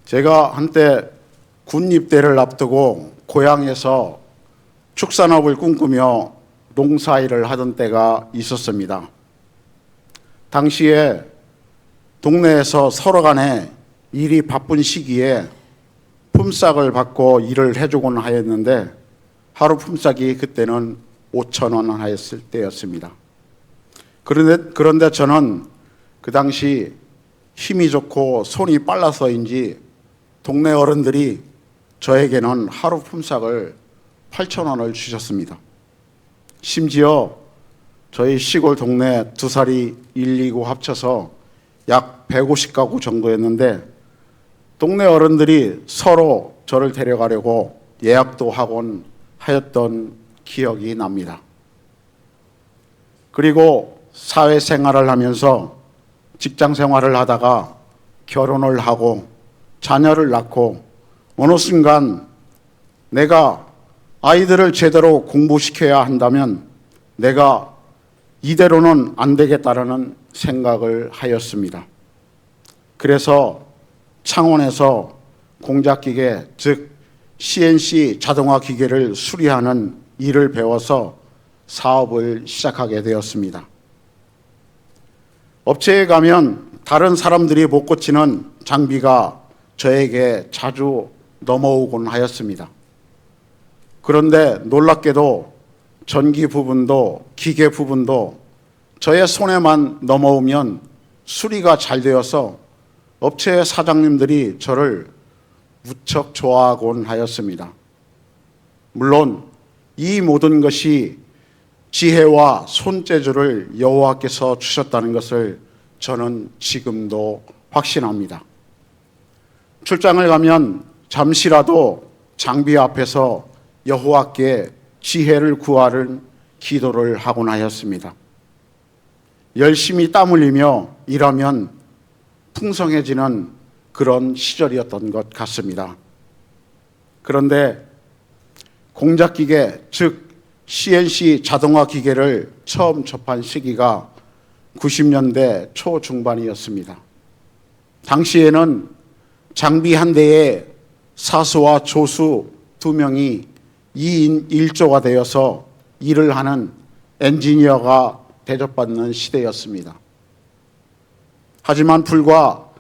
제가 한때 군 입대를 앞두고 고향에서 축산업을 꿈꾸며 농사일을 하던 때가 있었습니다. 당시에 동네에서 서로 간에 일이 바쁜 시기에 품삯을 받고 일을 해주곤 하였는데 하루 품삯이 그때는 5,000원 하였을 때였습니다. 그런데 저는 그 당시 힘이 좋고 손이 빨라서인지 동네 어른들이 저에게는 하루 품삯을 8,000원을 주셨습니다. 심지어 저희 시골 동네 두 살이 1, 2구 합쳐서 약 150가구 정도였는데 동네 어른들이 서로 저를 데려가려고 예약도 하곤 하였던 기억이 납니다. 그리고 사회생활을 하면서 직장생활을 하다가 결혼을 하고 자녀를 낳고 어느 순간 내가 아이들을 제대로 공부시켜야 한다면 내가 이대로는 안 되겠다라는 생각을 하였습니다. 그래서 창원에서 공작기계, 즉 CNC 자동화 기계를 수리하는 일을 배워서 사업을 시작하게 되었습니다. 업체에 가면 다른 사람들이 못 고치는 장비가 저에게 자주 넘어오곤 하였습니다. 그런데 놀랍게도 전기 부분도 기계 부분도 저의 손에만 넘어오면 수리가 잘 되어서 업체 사장님들이 저를 무척 좋아하곤 하였습니다. 물론 이 모든 것이 지혜와 손재주를 여호와께서 주셨다는 것을 저는 지금도 확신합니다. 출장을 가면 잠시라도 장비 앞에서 여호와께 지혜를 구하는 기도를 하곤 하였습니다. 열심히 땀 흘리며 일하면 풍성해지는 그런 시절이었던 것 같습니다. 그런데 공작기계, 즉 CNC 자동화 기계를 처음 접한 시기가 90년대 초중반이었습니다. 당시에는 장비 한 대에 사수와 조수 2명이 2인 1조가 되어서 일을 하는 엔지니어가 대접받는 시대였습니다. 하지만 불과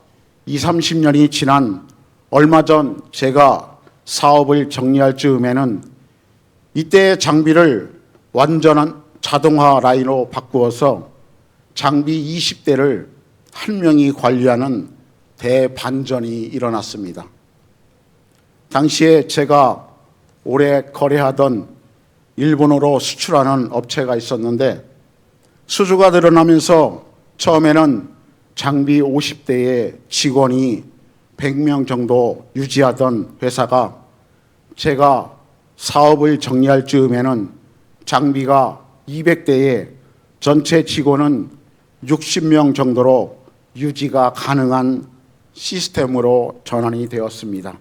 20, 30년이 지난 얼마 전 제가 사업을 정리할 즈음에는 이때의 장비를 완전한 자동화 라인으로 바꾸어서 장비 20대를 한 명이 관리하는 대반전이 일어났습니다. 당시에 제가 오래 거래하던 일본으로 수출하는 업체가 있었는데 수주가 늘어나면서 처음에는 장비 50대의 직원이 100명 정도 유지하던 회사가 제가 사업을 정리할 즈음에는 장비가 200대에 전체 직원은 60명 정도로 유지가 가능한 시스템으로 전환이 되었습니다.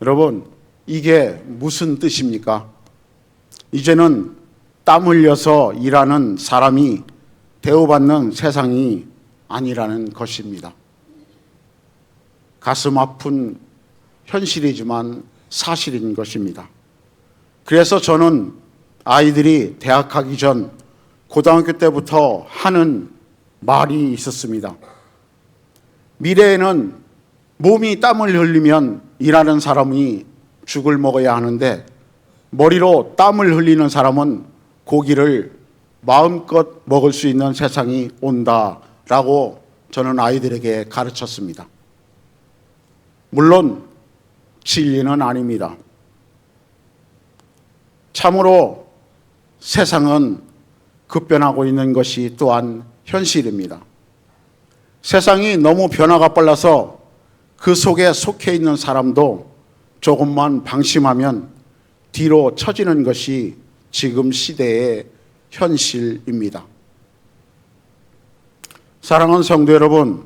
여러분, 이게 무슨 뜻입니까? 이제는 땀 흘려서 일하는 사람이 대우받는 세상이 아니라는 것입니다. 가슴 아픈 현실이지만 사실인 것입니다. 그래서 저는 아이들이 대학 가기 전 고등학교 때부터 하는 말이 있었습니다. 미래에는 몸이 땀을 흘리면 일하는 사람이 죽을 먹어야 하는데 머리로 땀을 흘리는 사람은 고기를 마음껏 먹을 수 있는 세상이 온다라고 저는 아이들에게 가르쳤습니다. 물론 진리는 아닙니다. 참으로 세상은 급변하고 있는 것이 또한 현실입니다. 세상이 너무 변화가 빨라서 그 속에 속해 있는 사람도 조금만 방심하면 뒤로 처지는 것이 지금 시대의 현실입니다. 사랑하는 성도 여러분,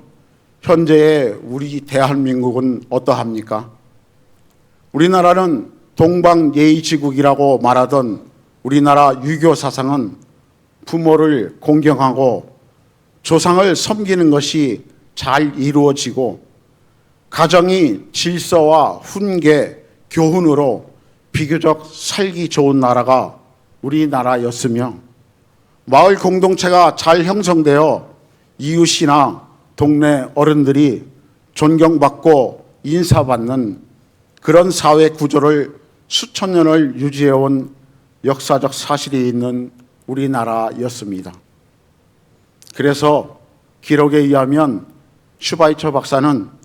현재의 우리 대한민국은 어떠합니까? 우리나라는 동방예의지국이라고 말하던 우리나라 유교 사상은 부모를 공경하고 조상을 섬기는 것이 잘 이루어지고 가정이 질서와 훈계, 교훈으로 비교적 살기 좋은 나라가 우리나라였으며 마을 공동체가 잘 형성되어 이웃이나 동네 어른들이 존경받고 인사받는 그런 사회 구조를 수천 년을 유지해온 역사적 사실이 있는 우리나라였습니다. 그래서 기록에 의하면 슈바이처 박사는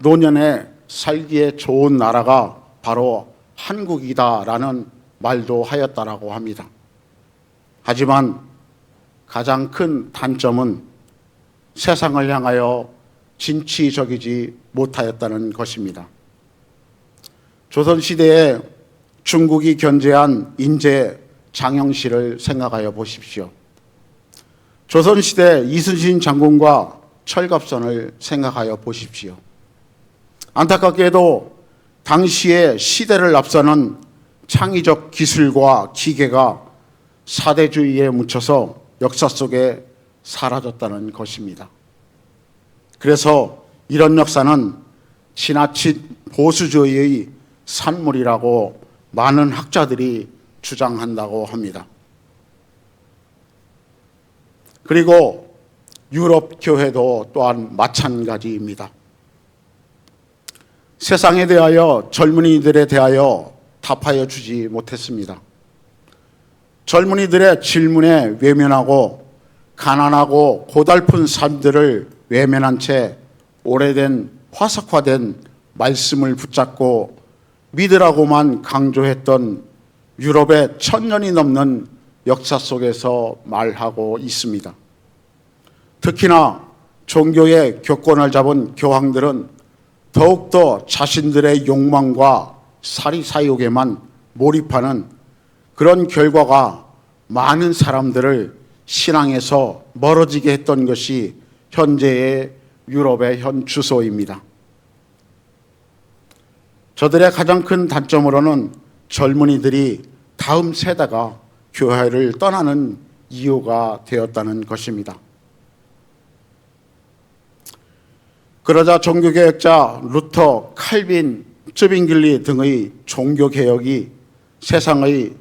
노년에 살기에 좋은 나라가 바로 한국이다라는 말도 하였다라고 합니다. 하지만 가장 큰 단점은 세상을 향하여 진취적이지 못하였다는 것입니다. 조선시대에 중국이 견제한 인제 장영실을 생각하여 보십시오. 조선시대 이순신 장군과 철갑선을 생각하여 보십시오. 안타깝게도 당시의 시대를 앞서는 창의적 기술과 기계가 사대주의에 묻혀서 역사 속에 사라졌다는 것입니다. 그래서 이런 역사는 지나친 보수주의의 산물이라고 많은 학자들이 주장한다고 합니다. 그리고 유럽 교회도 또한 마찬가지입니다. 세상에 대하여 젊은이들에 대하여 답하여 주지 못했습니다. 젊은이들의 질문에 외면하고 가난하고 고달픈 삶들을 외면한 채 오래된 화석화된 말씀을 붙잡고 믿으라고만 강조했던 유럽의 1000년이 넘는 역사 속에서 말하고 있습니다. 특히나 종교의 교권을 잡은 교황들은 더욱더 자신들의 욕망과 사리사욕에만 몰입하는 그런 결과가 많은 사람들을 신앙에서 멀어지게 했던 것이 현재의 유럽의 현 주소입니다. 저들의 가장 큰 단점으로는 젊은이들이 다음 세대가 교회를 떠나는 이유가 되었다는 것입니다. 그러자 종교개혁자 루터, 칼빈, 쯔빙글리 등의 종교개혁이 세상의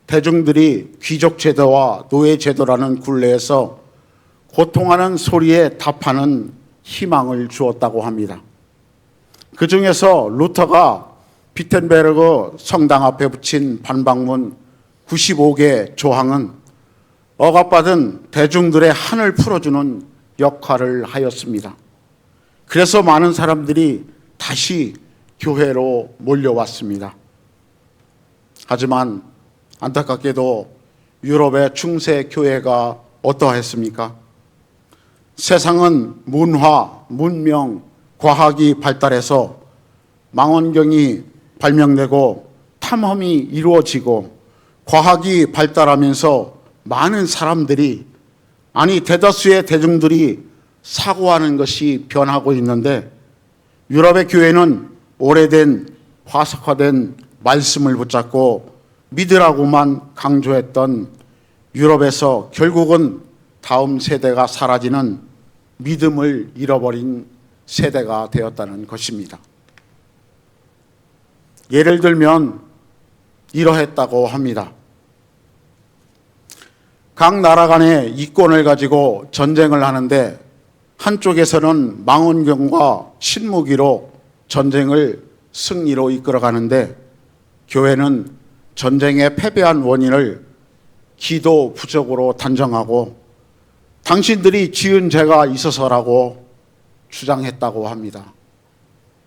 대중들이 귀족제도와 노예제도라는 굴레에서 고통하는 소리에 답하는 희망을 주었다고 합니다. 그 중에서 루터가 비텐베르그 성당 앞에 붙인 반박문 95개 조항은 억압받은 대중들의 한을 풀어주는 역할을 하였습니다. 그래서 많은 사람들이 다시 교회로 몰려왔습니다. 하지만 안타깝게도 유럽의 중세 교회가 어떠했습니까? 세상은 문화, 문명, 과학이 발달해서 망원경이 발명되고 탐험이 이루어지고 과학이 발달하면서 많은 사람들이, 아니 대다수의 대중들이 사고하는 것이 변하고 있는데 유럽의 교회는 오래된 화석화된 말씀을 붙잡고 믿으라고만 강조했던 유럽에서 결국은 다음 세대가 사라지는 믿음을 잃어버린 세대가 되었다는 것입니다. 예를 들면 이러했다고 합니다. 각 나라 간의 이권을 가지고 전쟁을 하는데 한쪽에서는 망원경과 신무기로 전쟁을 승리로 이끌어가는데 교회는 전쟁에 패배한 원인을 기도 부족으로 단정하고 당신들이 지은 죄가 있어서라고 주장했다고 합니다.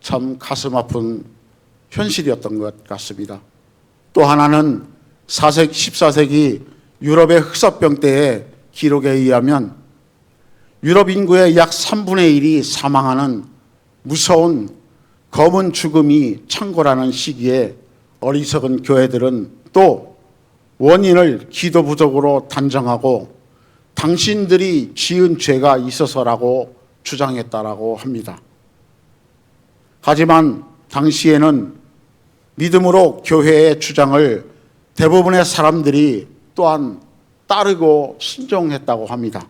참 가슴 아픈 현실이었던 것 같습니다. 또 하나는 14세기 유럽의 흑사병 때의 기록에 의하면 유럽 인구의 약 3분의 1이 사망하는 무서운 검은 죽음이 창궐하는 시기에 어리석은 교회들은 또 원인을 기도 부족으로 단정하고 당신들이 지은 죄가 있어서라고 주장했다라고 합니다. 하지만 당시에는 믿음으로 교회의 주장을 대부분의 사람들이 또한 따르고 순종했다고 합니다.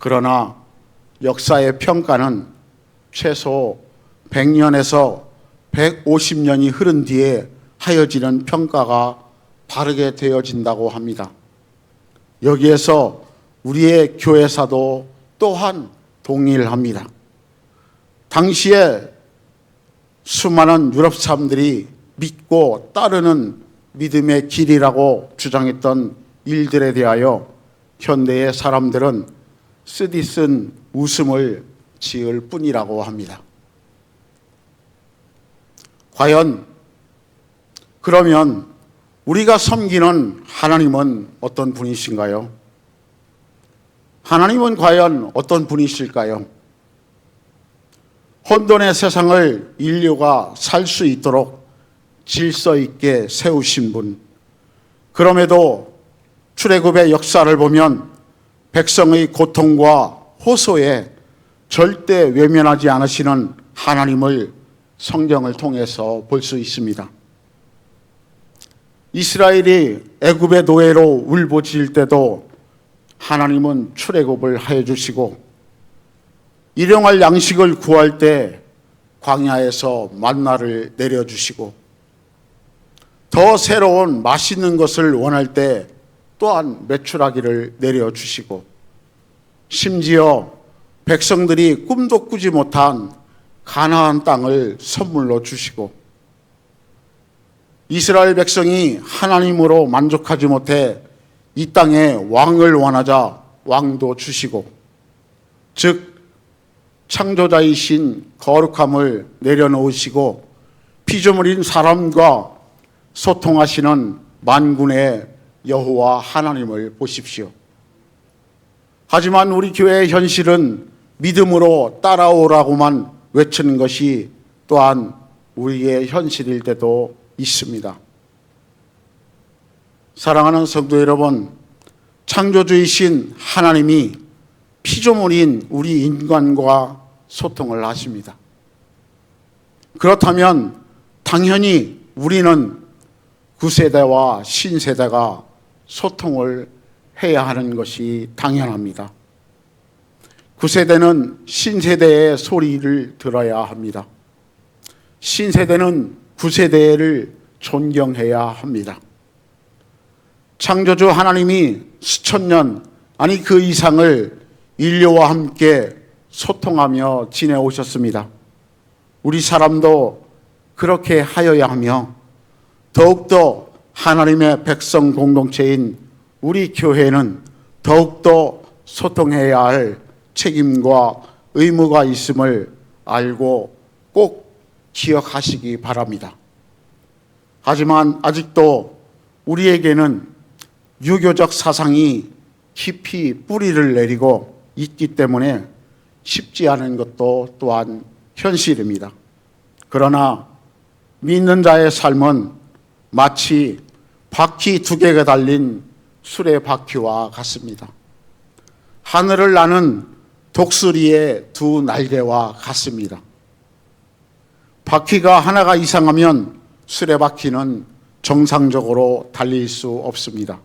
그러나 역사의 평가는 최소 100년에서 150년이 흐른 뒤에 하여지는 평가가 바르게 되어진다고 합니다. 여기에서 우리의 교회사도 또한 동일합니다. 당시에 수많은 유럽 사람들이 믿고 따르는 믿음의 길이라고 주장했던 일들에 대하여 현대의 사람들은 쓰디쓴 웃음을 지을 뿐이라고 합니다. 과연 그러면 우리가 섬기는 하나님은 어떤 분이신가요? 하나님은 과연 어떤 분이실까요? 혼돈의 세상을 인류가 살 수 있도록 질서 있게 세우신 분, 그럼에도 출애굽의 역사를 보면 백성의 고통과 호소에 절대 외면하지 않으시는 하나님을 성경을 통해서 볼 수 있습니다. 이스라엘이 애굽의 노예로 울부짖을 때도 하나님은 출애굽을 하여 주시고, 일용할 양식을 구할 때 광야에서 만나를 내려주시고, 더 새로운 맛있는 것을 원할 때 또한 메추라기를 내려주시고, 심지어 백성들이 꿈도 꾸지 못한 가나안 땅을 선물로 주시고, 이스라엘 백성이 하나님으로 만족하지 못해 이 땅에 왕을 원하자 왕도 주시고, 즉 창조자이신 거룩함을 내려놓으시고 피조물인 사람과 소통하시는 만군의 여호와 하나님을 보십시오. 하지만 우리 교회의 현실은 믿음으로 따라오라고만 외치는 것이 또한 우리의 현실일 때도 있습니다. 사랑하는 성도 여러분, 창조주이신 하나님이 피조물인 우리 인간과 소통을 하십니다. 그렇다면 당연히 우리는 구세대와 신세대가 소통을 해야 하는 것이 당연합니다. 구세대는 신세대의 소리를 들어야 합니다. 신세대는 구세대를 존경해야 합니다. 창조주 하나님이 수천 년, 아니 그 이상을 인류와 함께 소통하며 지내오셨습니다. 우리 사람도 그렇게 하여야 하며, 더욱더 하나님의 백성 공동체인 우리 교회는 더욱더 소통해야 할 책임과 의무가 있음을 알고 꼭 기억하시기 바랍니다. 하지만 아직도 우리에게는 유교적 사상이 깊이 뿌리를 내리고 있기 때문에 쉽지 않은 것도 또한 현실입니다. 그러나 믿는 자의 삶은 마치 바퀴 두 개가 달린 수레바퀴와 같습니다. 하늘을 나는 독수리의 두 날개와 같습니다. 바퀴가 하나가 이상하면 수레바퀴는 정상적으로 달릴 수 없습니다.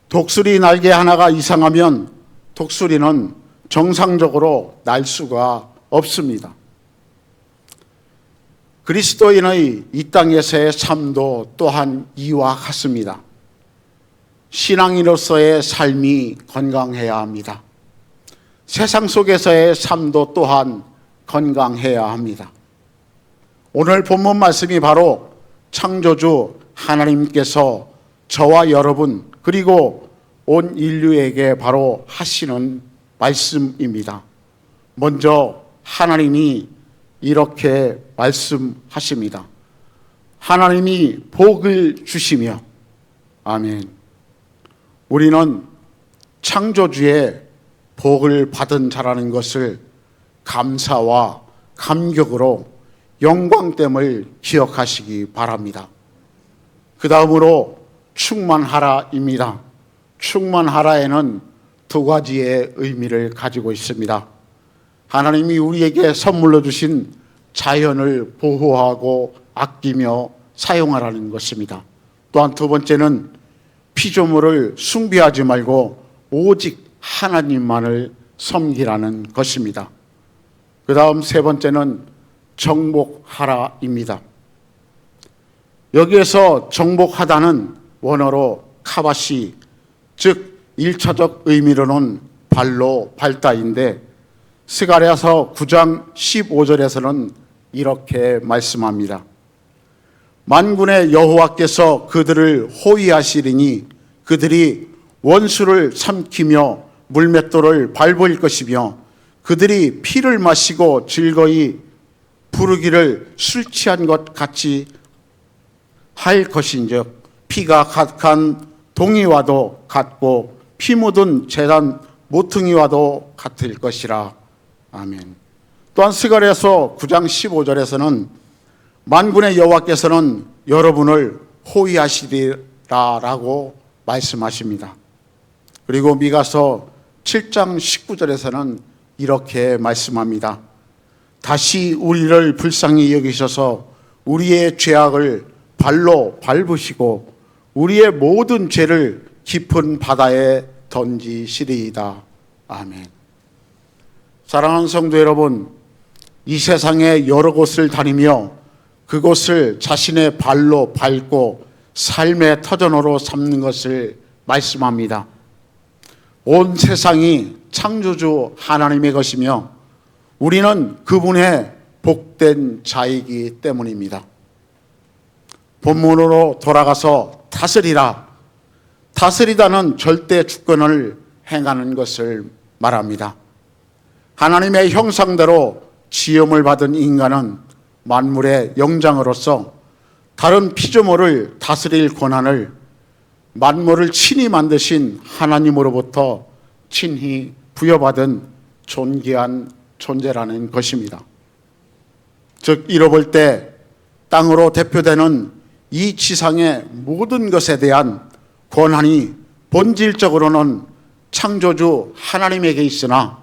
독수리 날개 하나가 이상하면 독수리는 정상적으로 날 수가 없습니다. 그리스도인의 이 땅에서의 삶도 또한 이와 같습니다. 신앙인으로서의 삶이 건강해야 합니다. 세상 속에서의 삶도 또한 건강해야 합니다. 오늘 본문 말씀이 바로 창조주 하나님께서 저와 여러분 그리고 온 인류에게 바로 하시는 말씀입니다. 먼저 하나님이 이렇게 말씀하십니다. 하나님이 복을 주시며, 아멘. 우리는 창조주의 복을 받은 자라는 것을 감사와 감격으로 영광됨을 기억하시기 바랍니다. 그 다음으로 충만하라입니다. 충만하라에는 두 가지의 의미를 가지고 있습니다. 하나님이 우리에게 선물로 주신 자연을 보호하고 아끼며 사용하라는 것입니다. 또한 두 번째는 피조물을 숭배하지 말고 오직 하나님만을 섬기라는 것입니다. 그 다음 세 번째는 정복하라입니다. 여기에서 정복하다는 원어로 카바시, 즉 1차적 의미로는 발로 밟다인데 스가랴서 9장 15절에서는 이렇게 말씀합니다. 만군의 여호와께서 그들을 호위하시리니 그들이 원수를 삼키며 물맷돌을 밟을 것이며 그들이 피를 마시고 즐거이 부르기를 술 취한 것 같이 할 것인즉 피가 가득한 동이와도 같고 피 묻은 제단 모퉁이와도 같을 것이라. 아멘. 또한 스가랴서 9장 15절에서는 만군의 여호와께서는 여러분을 호위하시리라라고 말씀하십니다. 그리고 미가서 7장 19절에서는 이렇게 말씀합니다. 다시 우리를 불쌍히 여기셔서 우리의 죄악을 발로 밟으시고 우리의 모든 죄를 깊은 바다에 던지시리이다. 아멘. 사랑하는 성도 여러분, 이 세상에 여러 곳을 다니며 그곳을 자신의 발로 밟고 삶의 터전으로 삼는 것을 말씀합니다. 온 세상이 창조주 하나님의 것이며 우리는 그분의 복된 자이기 때문입니다. 본문으로 돌아가서 다스리라. 다스리다는 절대 주권을 행하는 것을 말합니다. 하나님의 형상대로 지음을 받은 인간은 만물의 영장으로서 다른 피조물을 다스릴 권한을 만물을 친히 만드신 하나님으로부터 친히 부여받은 존귀한 존재라는 것입니다. 즉 이뤄볼 때 땅으로 대표되는 이 지상의 모든 것에 대한 권한이 본질적으로는 창조주 하나님에게 있으나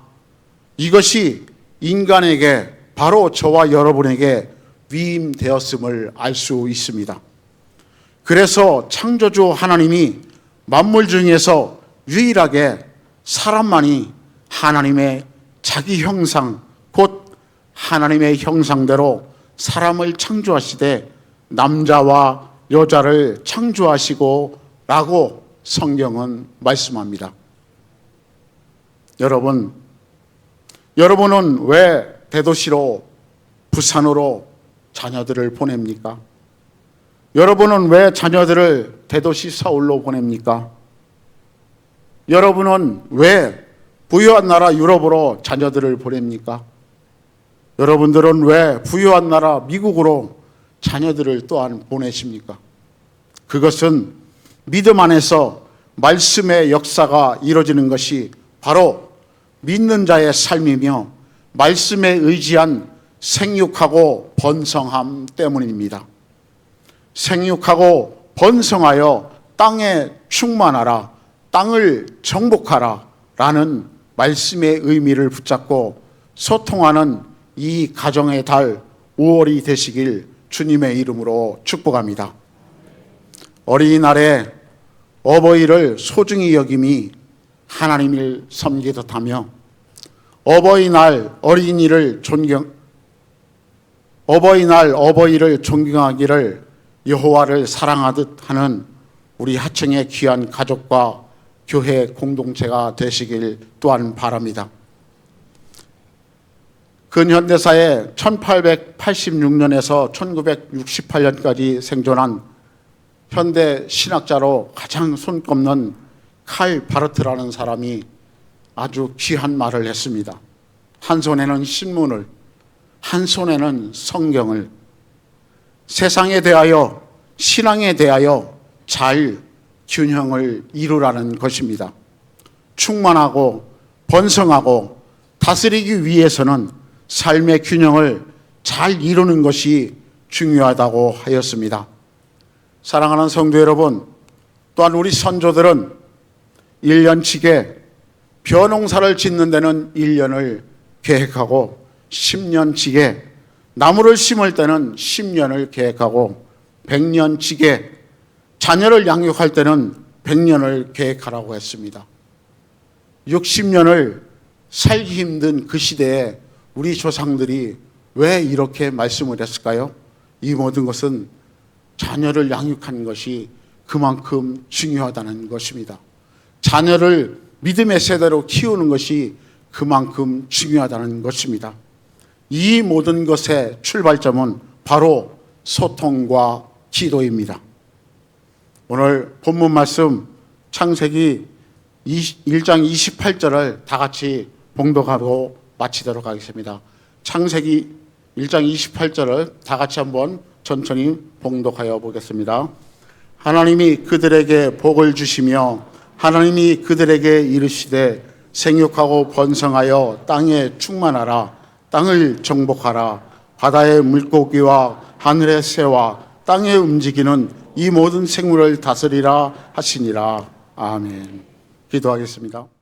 이것이 인간에게 바로 저와 여러분에게 위임되었음을 알 수 있습니다. 그래서 창조주 하나님이 만물 중에서 유일하게 사람만이 하나님의 자기 형상, 곧 하나님의 형상대로 사람을 창조하시되 남자와 여자를 창조하시고 라고 성경은 말씀합니다. 여러분은 왜 대도시로 부산으로 자녀들을 보냅니까? 여러분은 왜 자녀들을 대도시 서울로 보냅니까? 여러분은 왜 부유한 나라 유럽으로 자녀들을 보냅니까? 여러분들은 왜 부유한 나라 미국으로 자녀들을 또한 보내십니까? 그것은 믿음 안에서 말씀의 역사가 이루어지는 것이 바로 믿는 자의 삶이며 말씀에 의지한 생육하고 번성함 때문입니다. 생육하고 번성하여 땅에 충만하라, 땅을 정복하라 라는 말씀의 의미를 붙잡고 소통하는 이 가정의 달 5월이 되시길 주님의 이름으로 축복합니다. 어린이날에 어버이를 소중히 여김이 하나님을 섬기듯 하며 어버이날 어버이를 존경하기를 여호와를 사랑하듯 하는 우리 하청의 귀한 가족과 교회 공동체가 되시길 또한 바랍니다. 근현대사에 1886년에서 1968년까지 생존한 현대 신학자로 가장 손꼽는 칼 바르트라는 사람이 아주 귀한 말을 했습니다. 한 손에는 신문을, 한 손에는 성경을, 세상에 대하여 신앙에 대하여 잘 균형을 이루라는 것입니다. 충만하고 번성하고 다스리기 위해서는 삶의 균형을 잘 이루는 것이 중요하다고 하였습니다. 사랑하는 성도 여러분, 또한 우리 선조들은 1년치게 벼농사를 짓는 데는 1년을 계획하고 10년치게 나무를 심을 때는 10년을 계획하고 100년치게 자녀를 양육할 때는 100년을 계획하라고 했습니다. 60년을 살기 힘든 그 시대에 우리 조상들이 왜 이렇게 말씀을 했을까요? 이 모든 것은 자녀를 양육하는 것이 그만큼 중요하다는 것입니다. 자녀를 믿음의 세대로 키우는 것이 그만큼 중요하다는 것입니다. 이 모든 것의 출발점은 바로 소통과 기도입니다. 오늘 본문 말씀 창세기 1장 28절을 다 같이 봉독하고 마치도록 하겠습니다. 창세기 1장 28절을 다 같이 한번 천천히 봉독하여 보겠습니다. 하나님이 그들에게 복을 주시며 하나님이 그들에게 이르시되 생육하고 번성하여 땅에 충만하라. 땅을 정복하라. 바다의 물고기와 하늘의 새와 땅에 움직이는 이 모든 생물을 다스리라 하시니라. 아멘. 기도하겠습니다.